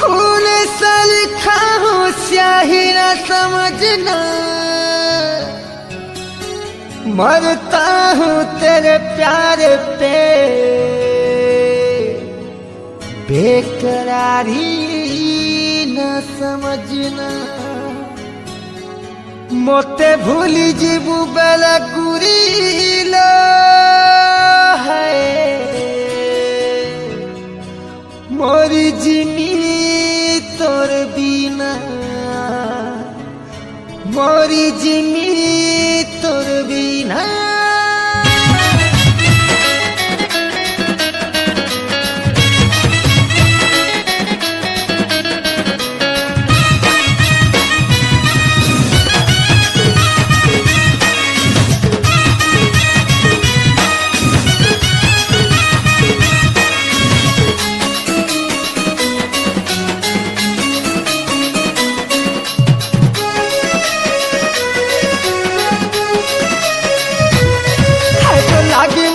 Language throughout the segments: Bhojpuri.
फूल सा लिखा हूँ स्याही न समझना, मरता हूँ तेरे प्यार पे, बेकरारी न समझना। मोते भूली जीबू बेला गुरीलो है, मोरी जिमी तोर बिना, मोरी जिमी तोर बिना।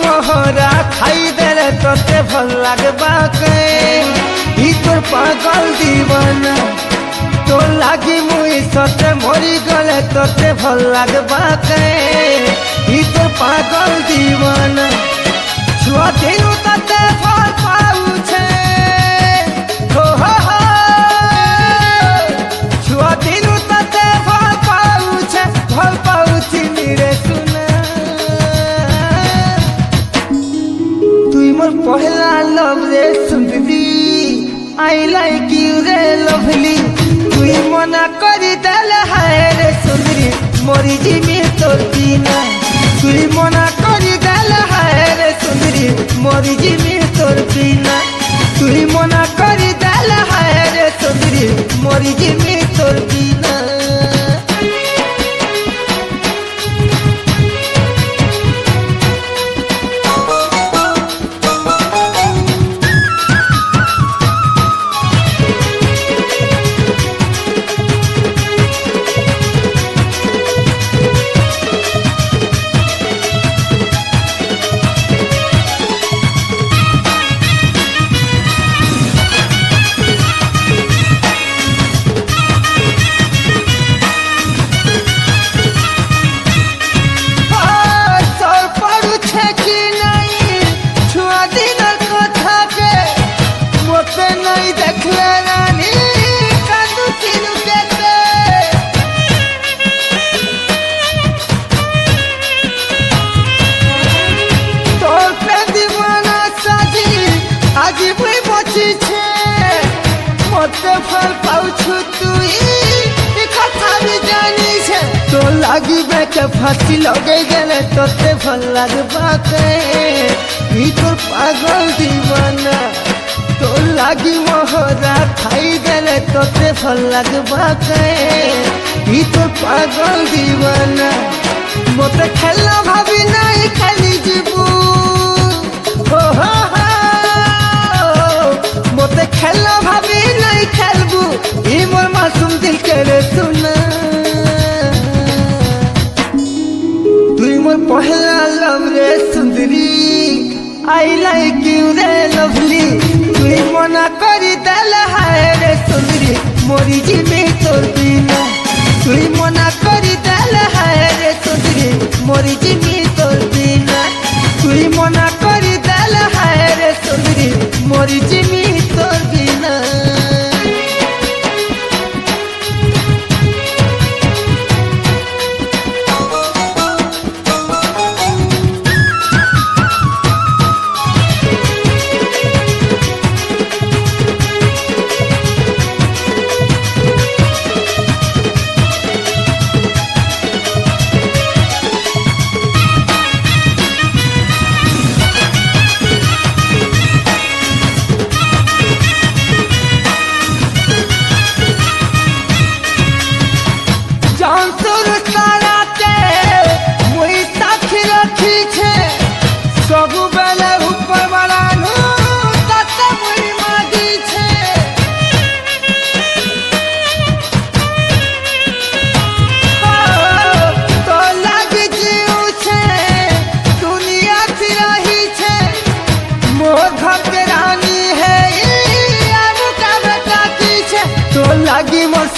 मोहरा खाई देले तोते भल लागबा के, तोर पागल दीवाना तो लागी मुई सते मरी गले तोते भल लागबा के, तोर पागल दीवाना। छुआ दिनु तते फल पाउछे, हो छुआ दिनु तते फल पाउछी मेरे सुना। मोर पहला लव रे सुंदरी, आई लाइक यू रे लवली, तुई मना करी देले हाय रे सुंदरी, मोरी जिमी तोर बिना। तुई मना करी देले हाय रे सुंदरी, मोरी जिमी तोर बिना। तुई मना करी देले हाय रे सुंदरी, मोरी जिमी तोर बिना। फल पाउछु तुई कथा भी जानी छे, तो लागी बेके फांसी लगे गेले तोते फल लागबा के, तोर पागल दीवाना तो लागी मोहरा खाई देले तोते फल लागबा के, तोर पागल दीवाना। मोते खेलना भाभी नहीं खेली जीबू, मोते खेलना भाभी नहीं खेलबू, मोर मासूम दिल करे सुना। तुई मोर पहला लव रे सुंदरी, आई लाइक यू रे लवली, तुई मना करी देले हाय रे सुंदरी, मोरी जिमी तोर बिना। तुई मना करी देले हाय रे सुंदरी, मोरी जिमी तोर बिना। तुई मना करी देले हाय रे सुंदरी, मोरी जिमी तोर बिना।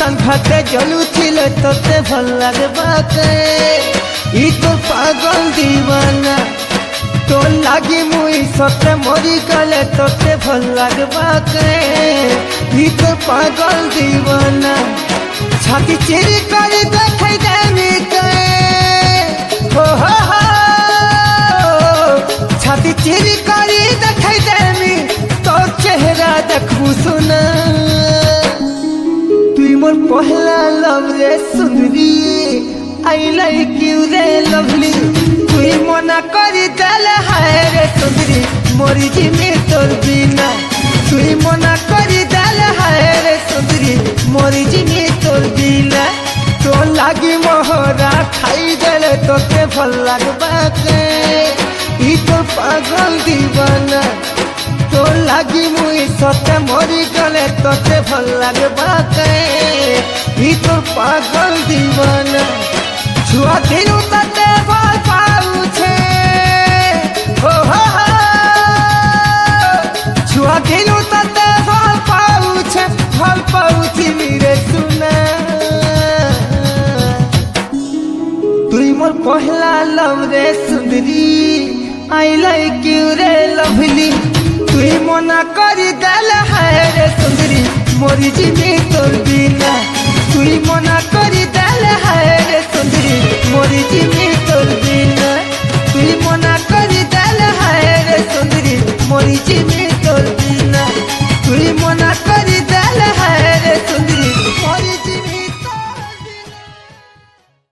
শ্মশান ঘাটে জ্বলুছিল তোতে ভাল লাগবাকে ই তোর পাগল দিবানা তোর লাগি মুই সতে মরি গলে তোতে ভাল লাগবাকে ই তোর পাগল দিবানা ছাতি চিরি করে দেখাই দেমি কে হো হো হো ছাতি চিরি করে দেখাই দেমি তোর চেহারা দেখবু সোনা তুই মোর পহলা লভ রে সুন্দরী আই লাইক ইউ রে লভলি তুই মনা করি দেলে হায় রে সুন্দরী মরি জিমি তোর বিনা তুই মনা করি দেলে হায় রে সুন্দরী মরি জিমি তোর বিনা তোর লাগি মোহরা খাই দেলে তোকে ভাল লাগবাকে ই তোর পাগল দিবানা তোর লাগি মুই সতে মরি গলে তোতে ভাল লাগবাকে ই তোর পাগল দিবানা ছুয়া দিনু তাতে ভাল পাউছে হো হো হো ছুয়া দিনু তাতে ভাল পাউছি মিরে সুনা তুই মোর পহলা লভ রে সুন্দরী আই লাইক ইউ রে লভলি তুই মনা করি দেলে হায় রে সুন্দরী মরি জিমি তোর বিনা তুই মনা করি দেলে হায় রে সুন্দরী মরি জিমি তোর